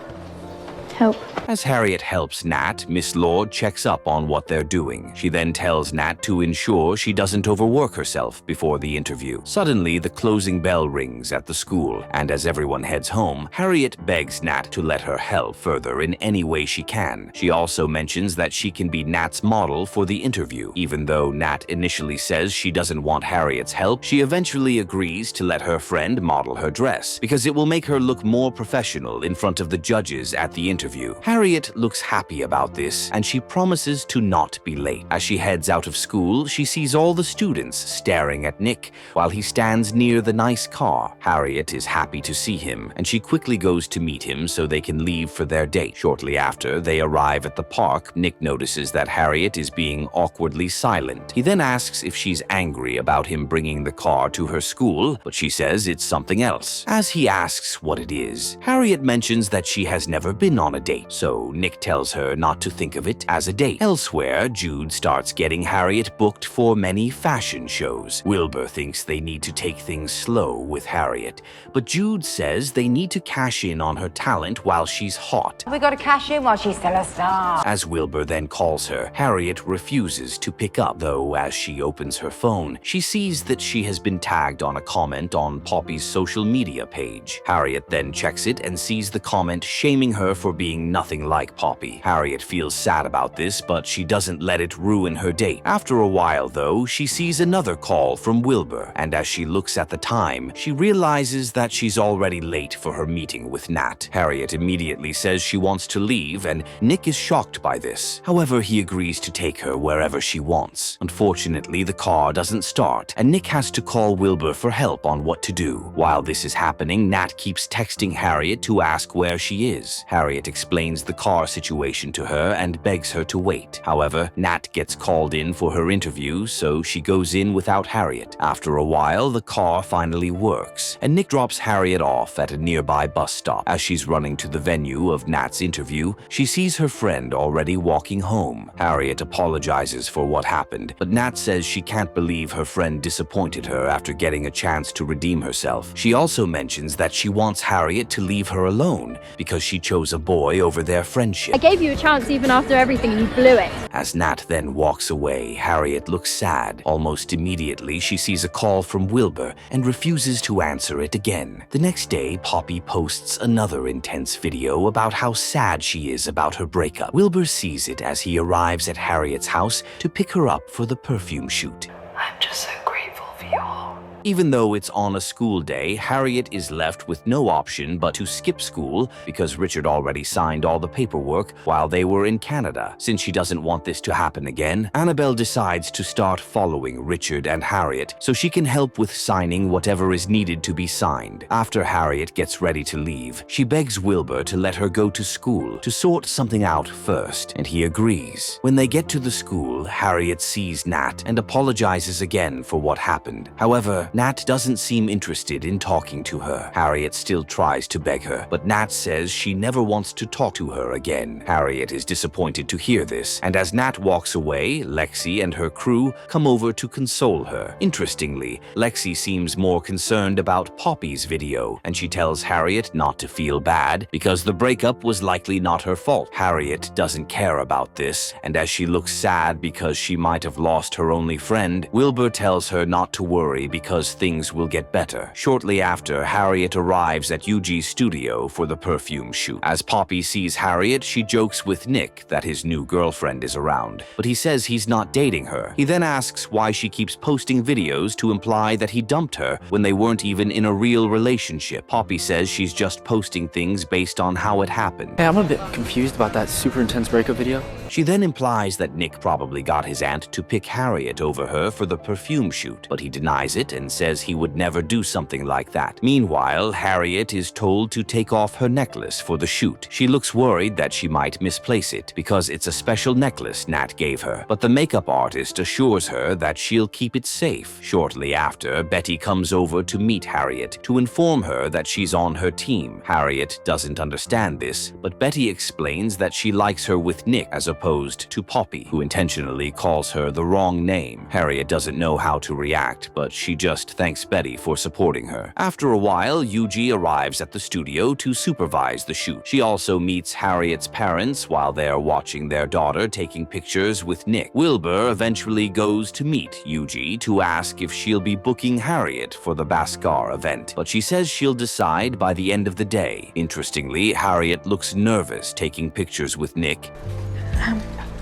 C: Help.
A: As Harriet helps Nat, Miss Lord checks up on what they're doing. She then tells Nat to ensure she doesn't overwork herself before the interview. Suddenly, the closing bell rings at the school, and as everyone heads home, Harriet begs Nat to let her help further in any way she can. She also mentions that she can be Nat's model for the interview. Even though Nat initially says she doesn't want Harriet's help, she eventually agrees to let her friend model her dress because it will make her look more professional in front of the judges at the interview. Harriet looks happy about this, and she promises to not be late. As she heads out of school, she sees all the students staring at Nick while he stands near the nice car. Harriet is happy to see him, and she quickly goes to meet him so they can leave for their date. Shortly after they arrive at the park, Nick notices that Harriet is being awkwardly silent. He then asks if she's angry about him bringing the car to her school, but she says it's something else. As he asks what it is, Harriet mentions that she has never been on a date, so Nick tells her not to think of it as a date. Elsewhere, Jude starts getting Harriet booked for many fashion shows. Wilbur thinks they need to take things slow with Harriet, but Jude says they need to cash in on her talent while she's hot.
E: We gotta cash in while she's still a star.
A: As Wilbur then calls her, Harriet refuses to pick up, though as she opens her phone, she sees that she has been tagged on a comment on Poppy's social media page. Harriet then checks it and sees the comment shaming her for being nothing like Poppy. Harriet feels sad about this, but she doesn't let it ruin her date. After a while, though, she sees another call from Wilbur, and as she looks at the time, she realizes that she's already late for her meeting with Nat. Harriet immediately says she wants to leave, and Nick is shocked by this. However, he agrees to take her wherever she wants. Unfortunately, the car doesn't start, and Nick has to call Wilbur for help on what to do. While this is happening, Nat keeps texting Harriet to ask where she is. Harriet explains the car situation to her and begs her to wait. However, Nat gets called in for her interview, so she goes in without Harriet. After a while, the car finally works, and Nick drops Harriet off at a nearby bus stop. As she's running to the venue of Nat's interview, she sees her friend already walking home. Harriet apologizes for what happened, but Nat says she can't believe her friend disappointed her after getting a chance to redeem herself. She also mentions that she wants Harriet to leave her alone because she chose a boy over their friendship.
C: I gave you a chance even after everything and you blew it.
A: As Nat then walks away, Harriet looks sad. Almost immediately, she sees a call from Wilbur and refuses to answer it again. The next day, Poppy posts another intense video about how sad she is about her breakup. Wilbur sees it as he arrives at Harriet's house to pick her up for the perfume shoot.
E: I'm just so grateful for you all.
A: Even though it's on a school day, Harriet is left with no option but to skip school because Richard already signed all the paperwork while they were in Canada. Since she doesn't want this to happen again, Annabelle decides to start following Richard and Harriet so she can help with signing whatever is needed to be signed. After Harriet gets ready to leave, she begs Wilbur to let her go to school to sort something out first, and he agrees. When they get to the school, Harriet sees Nat and apologizes again for what happened. However, Nat doesn't seem interested in talking to her. Harriet still tries to beg her, but Nat says she never wants to talk to her again. Harriet is disappointed to hear this, and as Nat walks away, Lexi and her crew come over to console her. Interestingly, Lexi seems more concerned about Poppy's video, and she tells Harriet not to feel bad because the breakup was likely not her fault. Harriet doesn't care about this, and as she looks sad because she might have lost her only friend, Wilbur tells her not to worry because things will get better. Shortly after, Harriet arrives at Yuji's studio for the perfume shoot. As Poppy sees Harriet, she jokes with Nick that his new girlfriend is around, but he says he's not dating her. He then asks why she keeps posting videos to imply that he dumped her when they weren't even in a real relationship. Poppy says she's just posting things based on how it happened.
H: Hey, I'm a bit confused about that super intense breakup video.
A: She then implies that Nick probably got his aunt to pick Harriet over her for the perfume shoot, but he denies it and says he would never do something like that. Meanwhile, Harriet is told to take off her necklace for the shoot. She looks worried that she might misplace it because it's a special necklace Nat gave her, but the makeup artist assures her that she'll keep it safe. Shortly after, Betty comes over to meet Harriet to inform her that she's on her team. Harriet doesn't understand this, but Betty explains that she likes her with Nick as opposed to Poppy, who intentionally calls her the wrong name. Harriet doesn't know how to react, but she just thanks Betty for supporting her. After a while, Yuji arrives at the studio to supervise the shoot. She also meets Harriet's parents while they're watching their daughter taking pictures with Nick. Wilbur eventually goes to meet Yuji to ask if she'll be booking Harriet for the Bhaskar event, but she says she'll decide by the end of the day. Interestingly, Harriet looks nervous taking pictures with Nick.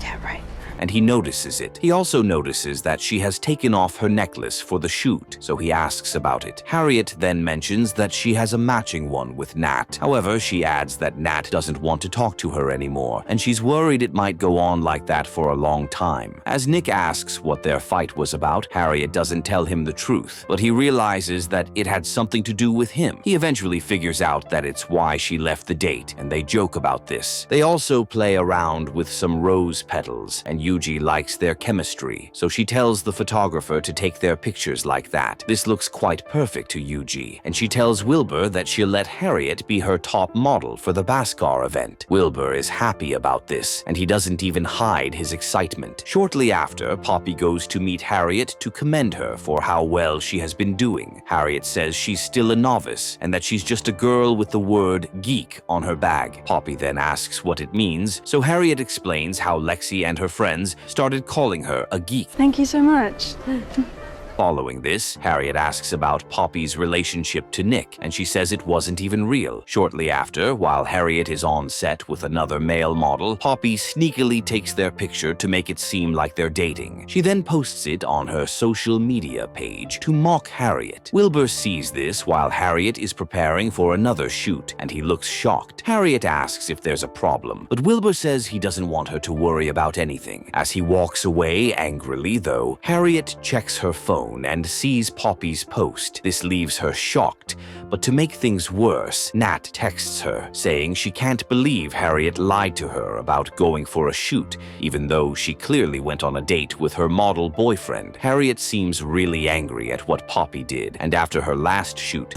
B: Yeah, right.
A: And he notices it. He also notices that she has taken off her necklace for the shoot, so he asks about it. Harriet then mentions that she has a matching one with Nat. However, she adds that Nat doesn't want to talk to her anymore, and she's worried it might go on like that for a long time. As Nick asks what their fight was about, Harriet doesn't tell him the truth, but he realizes that it had something to do with him. He eventually figures out that it's why she left the date, and they joke about this. They also play around with some rose petals, and Yuji likes their chemistry, so she tells the photographer to take their pictures like that. This looks quite perfect to Yuji, and she tells Wilbur that she'll let Harriet be her top model for the Bhaskar event. Wilbur is happy about this, and he doesn't even hide his excitement. Shortly after, Poppy goes to meet Harriet to commend her for how well she has been doing. Harriet says she's still a novice, and that she's just a girl with the word geek on her bag. Poppy then asks what it means, so Harriet explains how Lexi and her friends started calling her a geek.
B: Thank you so much.
A: Following this, Harriet asks about Poppy's relationship to Nick, and she says it wasn't even real. Shortly after, while Harriet is on set with another male model, Poppy sneakily takes their picture to make it seem like they're dating. She then posts it on her social media page to mock Harriet. Wilbur sees this while Harriet is preparing for another shoot, and he looks shocked. Harriet asks if there's a problem, but Wilbur says he doesn't want her to worry about anything. As he walks away angrily, though, Harriet checks her phone and sees Poppy's post. This leaves her shocked, but to make things worse, Nat texts her, saying she can't believe Harriet lied to her about going for a shoot, even though she clearly went on a date with her model boyfriend. Harriet seems really angry at what Poppy did, and after her last shoot,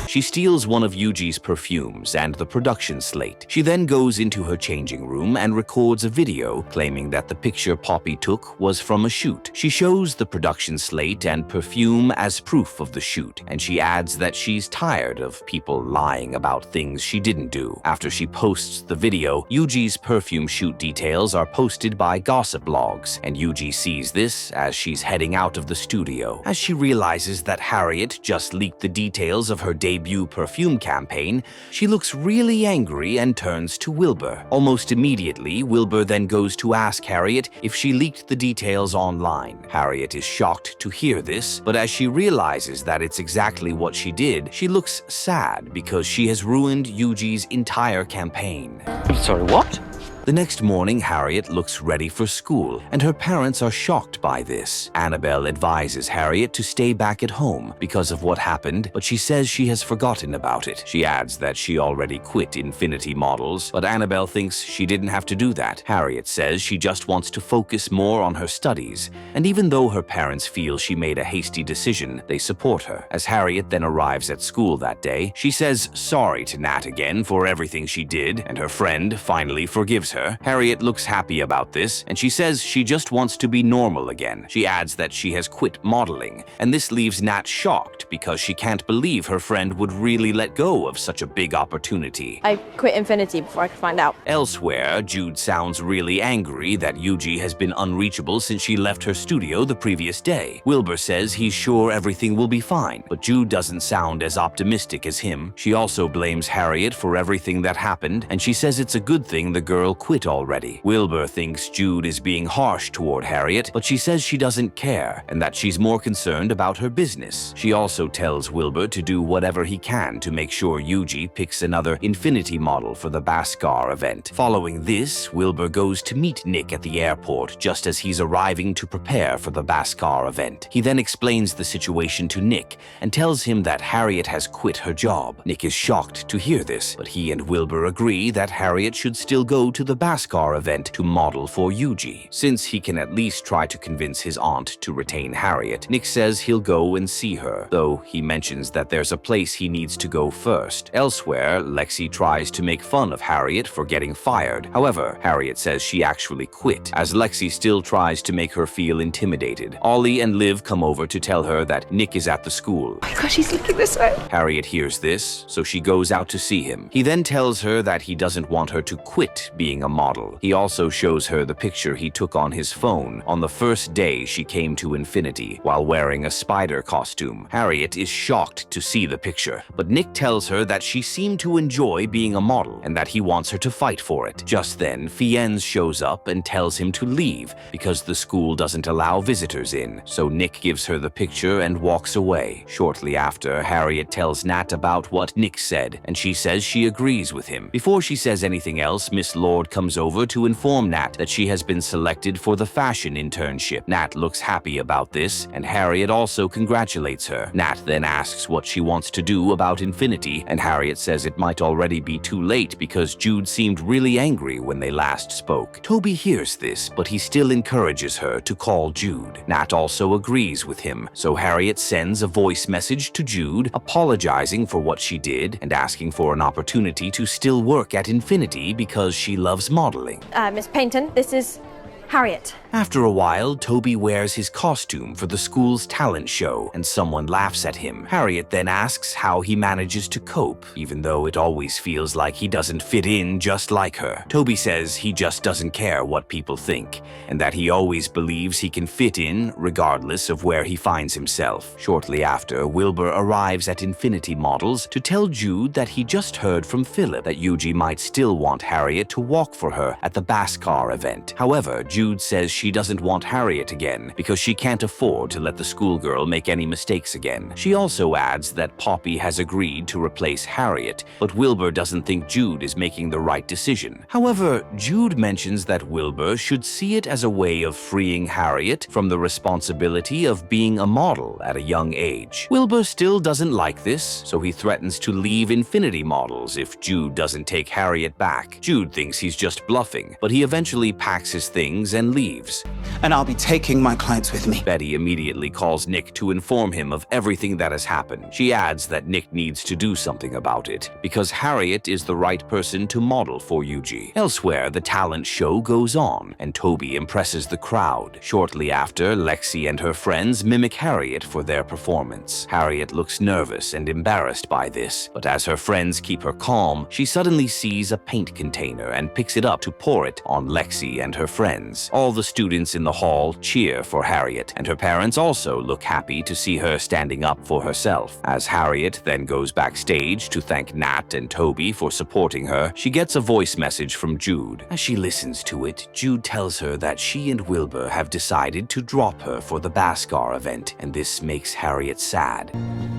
A: she steals one of Yuji's perfumes and the production slate. She then goes into her changing room and records a video claiming that the picture Poppy took was from a shoot. She shows the production slate and perfume as proof of the shoot, and she adds that she's tired of people lying about things she didn't do. After she posts the video, Yuji's perfume shoot details are posted by gossip blogs, and Yuji sees this as she's heading out of the studio. As she realizes that Harriet just leaked the details of her debut debut perfume campaign, she looks really angry and turns to Wilbur. Almost immediately, Wilbur then goes to ask Harriet if she leaked the details online. Harriet is shocked to hear this, but as she realizes that it's exactly what she did, she looks sad because she has ruined Yuji's entire campaign.
H: I'm sorry, what?
A: The next morning, Harriet looks ready for school, and her parents are shocked by this. Annabelle advises Harriet to stay back at home because of what happened, but she says she has forgotten about it. She adds that she already quit Infinity Models, but Annabelle thinks she didn't have to do that. Harriet says she just wants to focus more on her studies, and even though her parents feel she made a hasty decision, they support her. As Harriet then arrives at school that day, she says sorry to Nat again for everything she did, and her friend finally forgives her. Harriet looks happy about this, and she says she just wants to be normal again. She adds that she has quit modeling, and this leaves Nat shocked because she can't believe her friend would really let go of such a big opportunity.
F: I quit Infinity before I could find out.
A: Elsewhere, Jude sounds really angry that Yuji has been unreachable since she left her studio the previous day. Wilbur says he's sure everything will be fine, but Jude doesn't sound as optimistic as him. She also blames Harriet for everything that happened, and she says it's a good thing the girl quit already. Wilbur thinks Jude is being harsh toward Harriet, but she says she doesn't care and that she's more concerned about her business. She also tells Wilbur to do whatever he can to make sure Yuji picks another Infinity model for the Bhaskar event. Following this, Wilbur goes to meet Nick at the airport just as he's arriving to prepare for the Bhaskar event. He then explains the situation to Nick and tells him that Harriet has quit her job. Nick is shocked to hear this, but he and Wilbur agree that Harriet should still go to the Bhaskar event to model for Yuji. Since he can at least try to convince his aunt to retain Harriet, Nick says he'll go and see her, though he mentions that there's a place he needs to go first. Elsewhere, Lexi tries to make fun of Harriet for getting fired. However, Harriet says she actually quit, as Lexi still tries to make her feel intimidated. Ollie and Liv come over to tell her that Nick is at the school.
B: Oh my gosh, he's looking this way.
A: Harriet hears this, so she goes out to see him. He then tells her that he doesn't want her to quit being a model. He also shows her the picture he took on his phone on the first day she came to Infinity while wearing a spider costume. Harriet is shocked to see the picture, but Nick tells her that she seemed to enjoy being a model and that he wants her to fight for it. Just then, Fiennes shows up and tells him to leave because the school doesn't allow visitors in, so Nick gives her the picture and walks away. Shortly after, Harriet tells Nat about what Nick said, and she says she agrees with him. Before she says anything else, Miss Lord comes over to inform Nat that she has been selected for the fashion internship. Nat looks happy about this, and Harriet also congratulates her. Nat then asks what she wants to do about Infinity, and Harriet says it might already be too late because Jude seemed really angry when they last spoke. Toby hears this, but he still encourages her to call Jude. Nat also agrees with him, so Harriet sends a voice message to Jude apologizing for what she did and asking for an opportunity to still work at Infinity because she loves modeling.
F: Miss Payton, this is Harriet.
A: After a while, Toby wears his costume for the school's talent show, and someone laughs at him. Harriet then asks how he manages to cope, even though it always feels like he doesn't fit in just like her. Toby says he just doesn't care what people think, and that he always believes he can fit in regardless of where he finds himself. Shortly after, Wilbur arrives at Infinity Models to tell Jude that he just heard from Philip that Yuji might still want Harriet to walk for her at the Bhaskar event. However, Jude says she doesn't want Harriet again because she can't afford to let the schoolgirl make any mistakes again. She also adds that Poppy has agreed to replace Harriet, but Wilbur doesn't think Jude is making the right decision. However, Jude mentions that Wilbur should see it as a way of freeing Harriet from the responsibility of being a model at a young age. Wilbur still doesn't like this, so he threatens to leave Infinity Models if Jude doesn't take Harriet back. Jude thinks he's just bluffing, but he eventually packs his things and leaves.
G: And I'll be taking my clients with me.
A: Betty immediately calls Nick to inform him of everything that has happened. She adds that Nick needs to do something about it, because Harriet is the right person to model for Yuji. Elsewhere, the talent show goes on, and Toby impresses the crowd. Shortly after, Lexi and her friends mimic Harriet for their performance. Harriet looks nervous and embarrassed by this, but as her friends keep her calm, she suddenly sees a paint container and picks it up to pour it on Lexi and her friends. friends. All the students in the hall cheer for Harriet, and her parents also look happy to see her standing up for herself. As Harriet then goes backstage to thank Nat and Toby for supporting her, she gets a voice message from Jude. As she listens to it, Jude tells her that she and Wilbur have decided to drop her for the Bhaskar event, and this makes Harriet sad.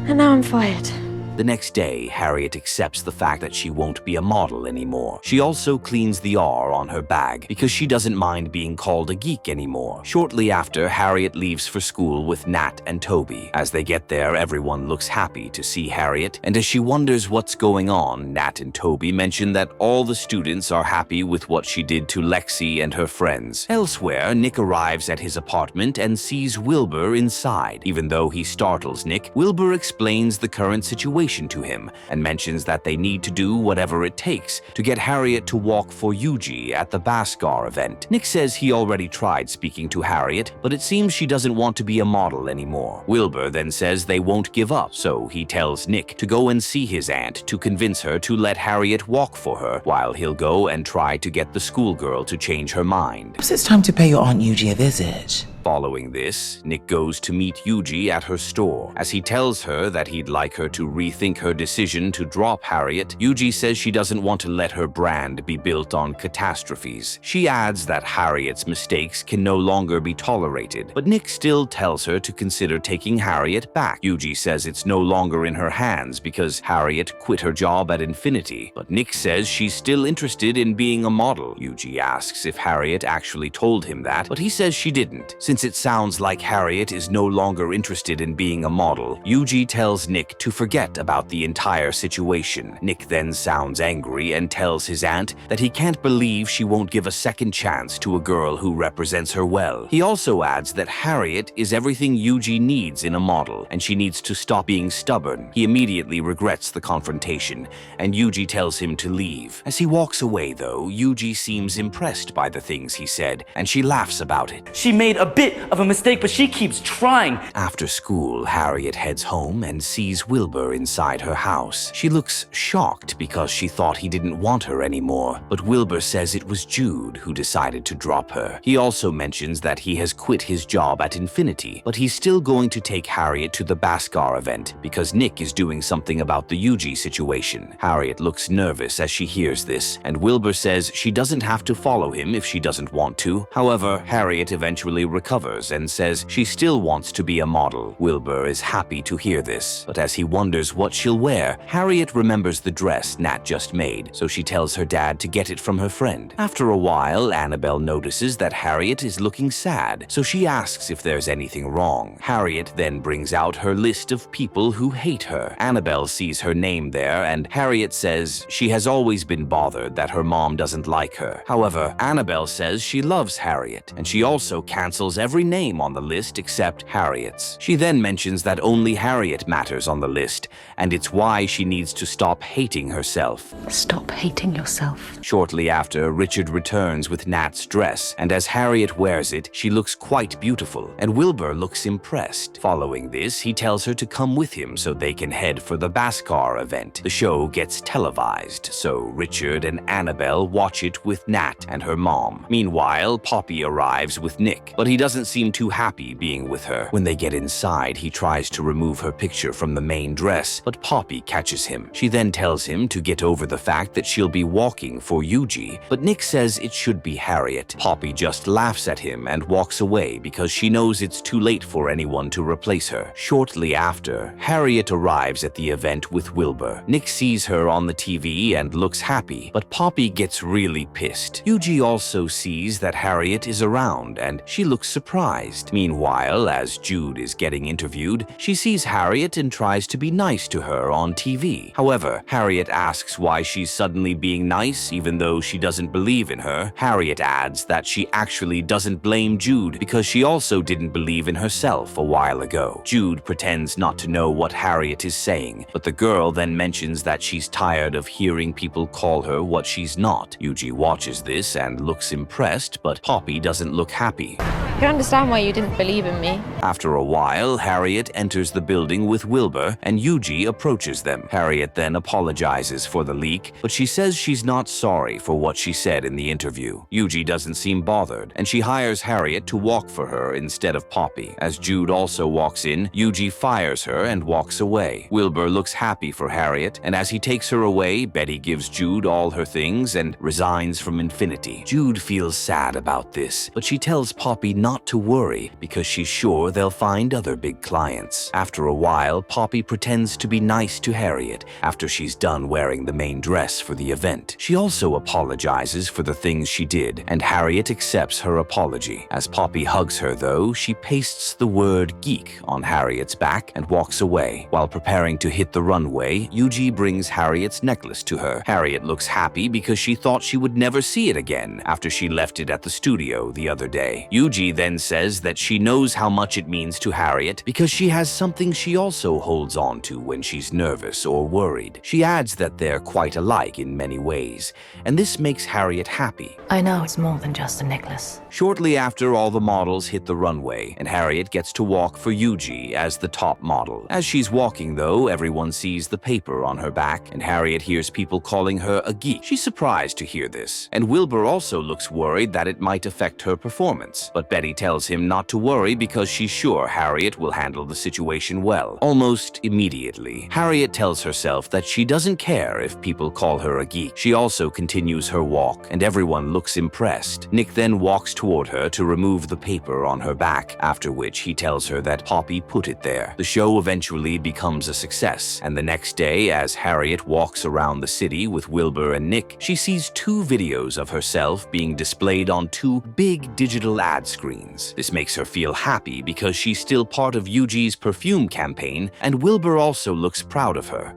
F: And now I'm fired.
A: The next day, Harriet accepts the fact that she won't be a model anymore. She also cleans the R on her bag because she doesn't mind being called a geek anymore. Shortly after, Harriet leaves for school with Nat and Toby. As they get there, everyone looks happy to see Harriet, and as she wonders what's going on, Nat and Toby mention that all the students are happy with what she did to Lexi and her friends. Elsewhere, Nick arrives at his apartment and sees Wilbur inside. Even though he startles Nick, Wilbur explains the current situation to him and mentions that they need to do whatever it takes to get Harriet to walk for Yuji at the Bhaskar event. Nick says he already tried speaking to Harriet, but it seems she doesn't want to be a model anymore. Wilbur then says they won't give up, so he tells Nick to go and see his aunt to convince her to let Harriet walk for her, while he'll go and try to get the schoolgirl to change her mind.
D: Perhaps it's time to pay your Aunt Yuji a visit.
A: Following this, Nick goes to meet Yuji at her store. As he tells her that he'd like her to rethink her decision to drop Harriet, Yuji says she doesn't want to let her brand be built on catastrophes. She adds that Harriet's mistakes can no longer be tolerated, but Nick still tells her to consider taking Harriet back. Yuji says it's no longer in her hands because Harriet quit her job at Infinity, but Nick says she's still interested in being a model. Yuji asks if Harriet actually told him that, but he says she didn't. Since it sounds like Harriet is no longer interested in being a model, Yuji tells Nick to forget about the entire situation. Nick then sounds angry and tells his aunt that he can't believe she won't give a second chance to a girl who represents her well. He also adds that Harriet is everything Yuji needs in a model, and she needs to stop being stubborn. He immediately regrets the confrontation, and Yuji tells him to leave. As he walks away, though, Yuji seems impressed by the things he said, and she laughs about it.
H: She made a bit of a mistake, but she keeps trying.
A: After school, Harriet heads home and sees Wilbur inside her house. She looks shocked because she thought he didn't want her anymore, but Wilbur says it was Jude who decided to drop her. He also mentions that he has quit his job at Infinity, but he's still going to take Harriet to the Bhaskar event because Nick is doing something about the Yuji situation. Harriet looks nervous as she hears this, and Wilbur says she doesn't have to follow him if she doesn't want to. However, Harriet eventually recovers and says she still wants to be a model. Wilbur is happy to hear this, but as he wonders what she'll wear, Harriet remembers the dress Nat just made, so she tells her dad to get it from her friend. After a while, Annabelle notices that Harriet is looking sad, so she asks if there's anything wrong. Harriet then brings out her list of people who hate her. Annabelle sees her name there, and Harriet says she has always been bothered that her mom doesn't like her. However, Annabelle says she loves Harriet, and she also cancels every name on the list except Harriet's. She then mentions that only Harriet matters on the list, and it's why she needs to stop hating herself.
I: Stop hating yourself.
A: Shortly after, Richard returns with Nat's dress, and as Harriet wears it, she looks quite beautiful, and Wilbur looks impressed. Following this, he tells her to come with him so they can head for the Bhaskar event. The show gets televised, so Richard and Annabelle watch it with Nat and her mom. Meanwhile, Poppy arrives with Nick, but he doesn't seem too happy being with her. When they get inside, he tries to remove her picture from the main dress, but Poppy catches him. She then tells him to get over the fact that she'll be walking for Yuji, but Nick says it should be Harriet. Poppy just laughs at him and walks away because she knows it's too late for anyone to replace her. Shortly after, Harriet arrives at the event with Wilbur. Nick sees her on the TV and looks happy, but Poppy gets really pissed. Yuji also sees that Harriet is around, and she looks surprised. Meanwhile, as Jude is getting interviewed, she sees Harriet and tries to be nice to her on TV. However, Harriet asks why she's suddenly being nice even though she doesn't believe in her. Harriet adds that she actually doesn't blame Jude because she also didn't believe in herself a while ago. Jude pretends not to know what Harriet is saying, but the girl then mentions that she's tired of hearing people call her what she's not. Yuji watches this and looks impressed, but Poppy doesn't look happy.
F: I can understand why you didn't believe in me.
A: After a while, Harriet enters the building with Wilbur, and Yuji approaches them. Harriet then apologizes for the leak, but she says she's not sorry for what she said in the interview. Yuji doesn't seem bothered, and she hires Harriet to walk for her instead of Poppy. As Jude also walks in, Yuji fires her and walks away. Wilbur looks happy for Harriet, and as he takes her away, Betty gives Jude all her things and resigns from Infinity. Jude feels sad about this, but she tells Poppy not to worry because she's sure they'll find other big clients. After a while, Poppy pretends to be nice to Harriet after she's done wearing the main dress for the event. She also apologizes for the things she did, and Harriet accepts her apology. As Poppy hugs her, though, she pastes the word Geek on Harriet's back and walks away. While preparing to hit the runway, Yuji brings Harriet's necklace to her. Harriet looks happy because she thought she would never see it again after she left it at the studio the other day. Yuji then says that she knows how much it means to Harriet because she has something she also holds on to when she's nervous or worried. She adds that they're quite alike in many ways, and this makes Harriet happy.
I: I know it's more than just a necklace.
A: Shortly after, all the models hit the runway, and Harriet gets to walk for Yuji as the top model. As she's walking, though, everyone sees the paper on her back, and Harriet hears people calling her a geek. She's surprised to hear this, and Wilbur also looks worried that it might affect her performance. But Betty tells him not to worry because she's sure Harriet will handle the situation well. Almost immediately, Harriet tells herself that she doesn't care if people call her a geek. She also continues her walk, and everyone looks impressed. Nick then walks toward her to remove the paper on her back, after which he tells her that Poppy put it there. The show eventually becomes a success, and the next day, as Harriet walks around the city with Wilbur and Nick, she sees 2 videos of herself being displayed on 2 big digital ad screens. This makes her feel happy because she's still part of Yuji's perfume campaign, and Wilbur also looks proud of her.